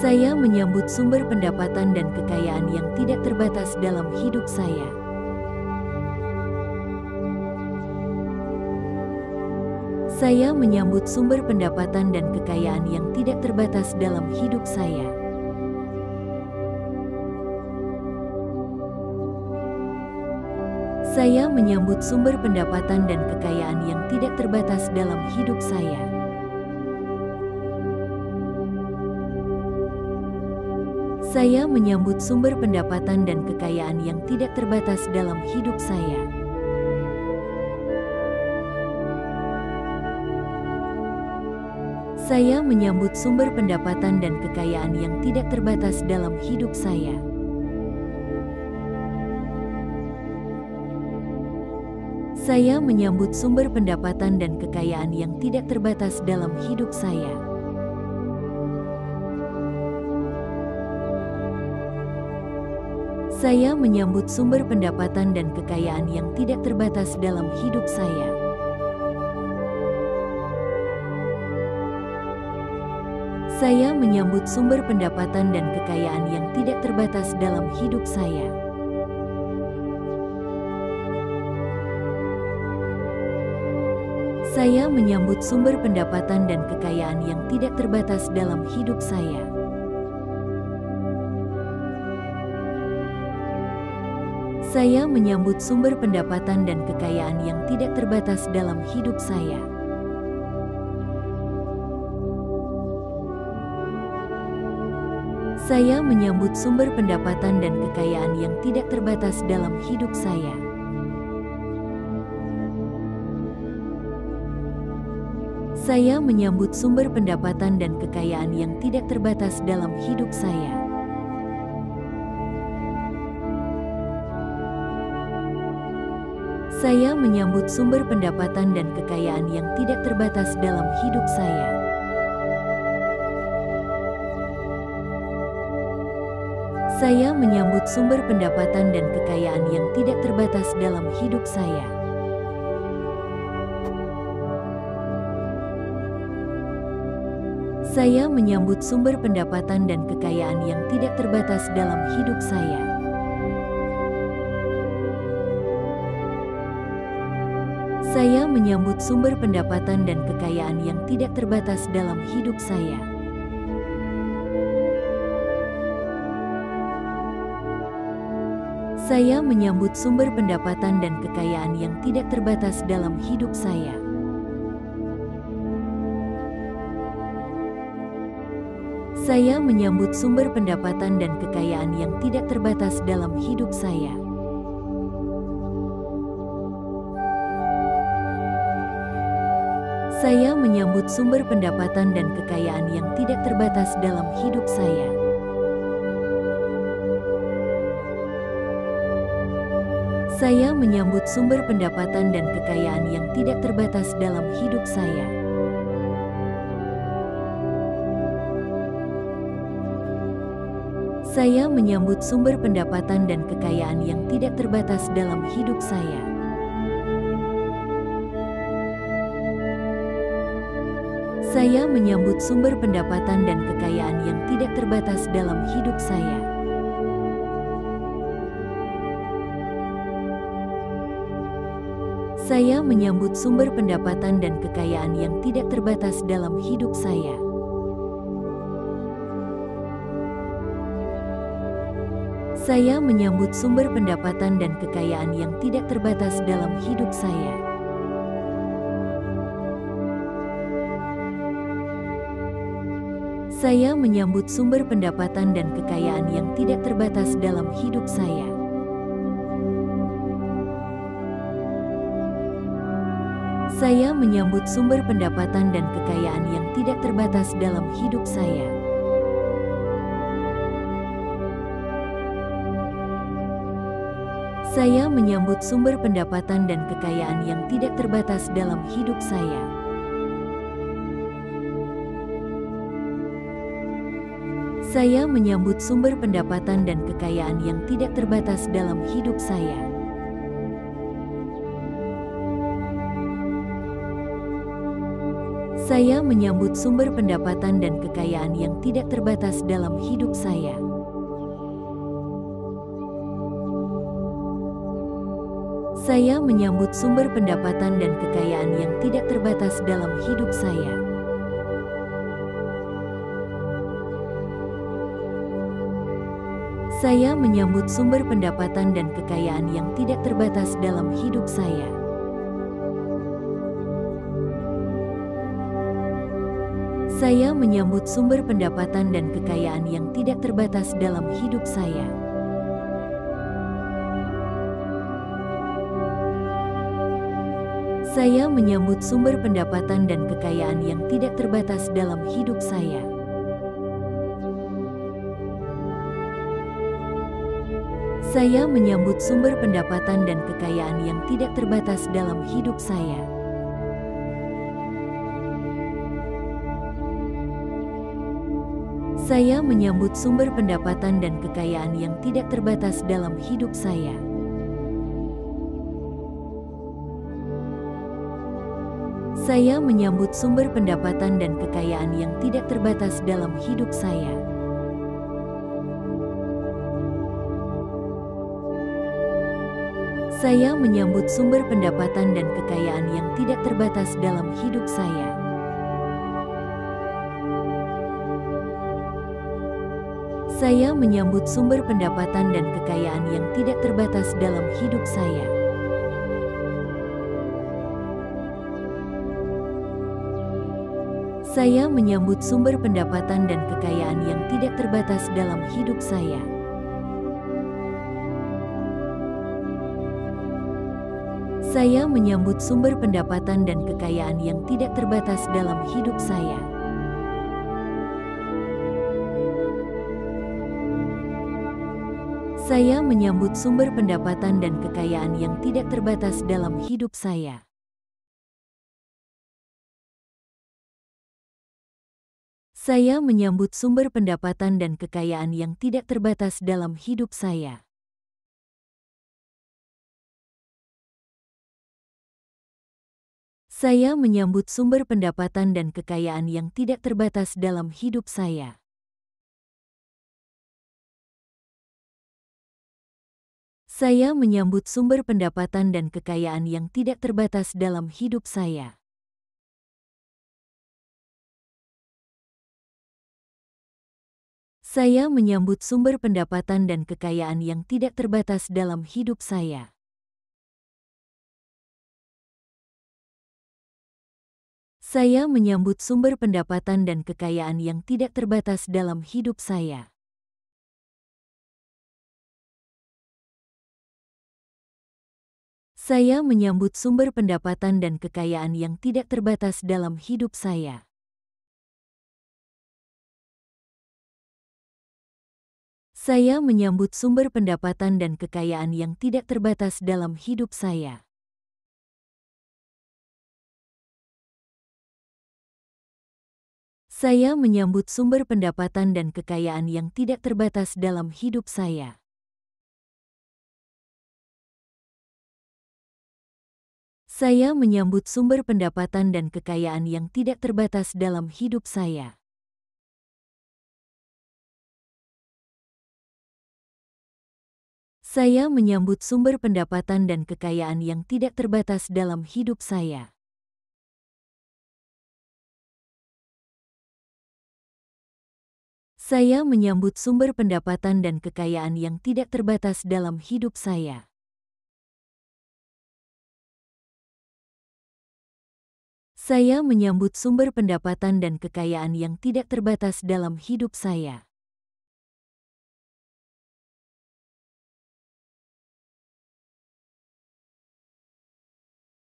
Saya menyambut sumber pendapatan dan kekayaan yang tidak terbatas dalam hidup saya. Saya menyambut sumber pendapatan dan kekayaan yang tidak terbatas dalam hidup saya. Saya menyambut sumber pendapatan dan kekayaan yang tidak terbatas dalam hidup saya. Saya menyambut sumber pendapatan dan kekayaan yang tidak terbatas dalam hidup saya. Saya menyambut sumber pendapatan dan kekayaan yang tidak terbatas dalam hidup saya. Saya menyambut sumber pendapatan dan kekayaan yang tidak terbatas dalam hidup saya. Saya menyambut sumber pendapatan dan kekayaan yang tidak terbatas dalam hidup saya. Saya menyambut sumber pendapatan dan kekayaan yang tidak terbatas dalam hidup saya. Saya menyambut sumber pendapatan dan kekayaan yang tidak terbatas dalam hidup saya. Saya menyambut sumber pendapatan dan kekayaan yang tidak terbatas dalam hidup saya. Saya menyambut sumber pendapatan dan kekayaan yang tidak terbatas dalam hidup saya. Saya menyambut sumber pendapatan dan kekayaan yang tidak terbatas dalam hidup saya. Saya menyambut sumber pendapatan dan kekayaan yang tidak terbatas dalam hidup saya. Saya menyambut sumber pendapatan dan kekayaan yang tidak terbatas dalam hidup saya. Saya menyambut sumber pendapatan dan kekayaan yang tidak terbatas dalam hidup saya. Saya menyambut sumber pendapatan dan kekayaan yang tidak terbatas dalam hidup saya. Saya menyambut sumber pendapatan dan kekayaan yang tidak terbatas dalam hidup saya. Saya menyambut sumber pendapatan dan kekayaan yang tidak terbatas dalam hidup saya. Saya menyambut sumber pendapatan dan kekayaan yang tidak terbatas dalam hidup saya. Saya menyambut sumber pendapatan dan kekayaan yang tidak terbatas dalam hidup saya. Saya menyambut sumber pendapatan dan kekayaan yang tidak terbatas dalam hidup saya. Saya menyambut sumber pendapatan dan kekayaan yang tidak terbatas dalam hidup saya. Saya menyambut sumber pendapatan dan kekayaan yang tidak terbatas dalam hidup saya. Saya menyambut sumber pendapatan dan kekayaan yang tidak terbatas dalam hidup saya. Saya menyambut sumber pendapatan dan kekayaan yang tidak terbatas dalam hidup saya. Saya menyambut sumber pendapatan dan kekayaan yang tidak terbatas dalam hidup saya. Saya menyambut sumber pendapatan dan kekayaan yang tidak terbatas dalam hidup saya. Saya menyambut sumber pendapatan dan kekayaan yang tidak terbatas dalam hidup saya. Saya menyambut sumber pendapatan dan kekayaan yang tidak terbatas dalam hidup saya. Saya menyambut sumber pendapatan dan kekayaan yang tidak terbatas dalam hidup saya. Saya menyambut sumber pendapatan dan kekayaan yang tidak terbatas dalam hidup saya. Saya menyambut sumber pendapatan dan kekayaan yang tidak terbatas dalam hidup saya. Saya menyambut sumber pendapatan dan kekayaan yang tidak terbatas dalam hidup saya. Saya menyambut sumber pendapatan dan kekayaan yang tidak terbatas dalam hidup saya. Saya menyambut sumber pendapatan dan kekayaan yang tidak terbatas dalam hidup saya. Saya menyambut sumber pendapatan dan kekayaan yang tidak terbatas dalam hidup saya. Saya menyambut sumber pendapatan dan kekayaan yang tidak terbatas dalam hidup saya. Saya menyambut sumber pendapatan dan kekayaan yang tidak terbatas dalam hidup saya. Saya menyambut sumber pendapatan dan kekayaan yang tidak terbatas dalam hidup saya. Saya menyambut sumber pendapatan dan kekayaan yang tidak terbatas dalam hidup saya. Saya menyambut sumber pendapatan dan kekayaan yang tidak terbatas dalam hidup saya. Saya menyambut sumber pendapatan dan kekayaan yang tidak terbatas dalam hidup saya. Saya menyambut sumber pendapatan dan kekayaan yang tidak terbatas dalam hidup saya. Saya menyambut sumber pendapatan dan kekayaan yang tidak terbatas dalam hidup saya. Saya menyambut sumber pendapatan dan kekayaan yang tidak terbatas dalam hidup saya. Saya menyambut sumber pendapatan dan kekayaan yang tidak terbatas dalam hidup saya. Saya menyambut sumber pendapatan dan kekayaan yang tidak terbatas dalam hidup saya. Saya menyambut sumber pendapatan dan kekayaan yang tidak terbatas dalam hidup saya. Saya menyambut sumber pendapatan dan kekayaan yang tidak terbatas dalam hidup saya. Saya menyambut sumber pendapatan dan kekayaan yang tidak terbatas dalam hidup saya. Saya menyambut sumber pendapatan dan kekayaan yang tidak terbatas dalam hidup saya. Saya menyambut sumber pendapatan dan kekayaan yang tidak terbatas dalam hidup saya. Saya menyambut sumber pendapatan dan kekayaan yang tidak terbatas dalam hidup saya.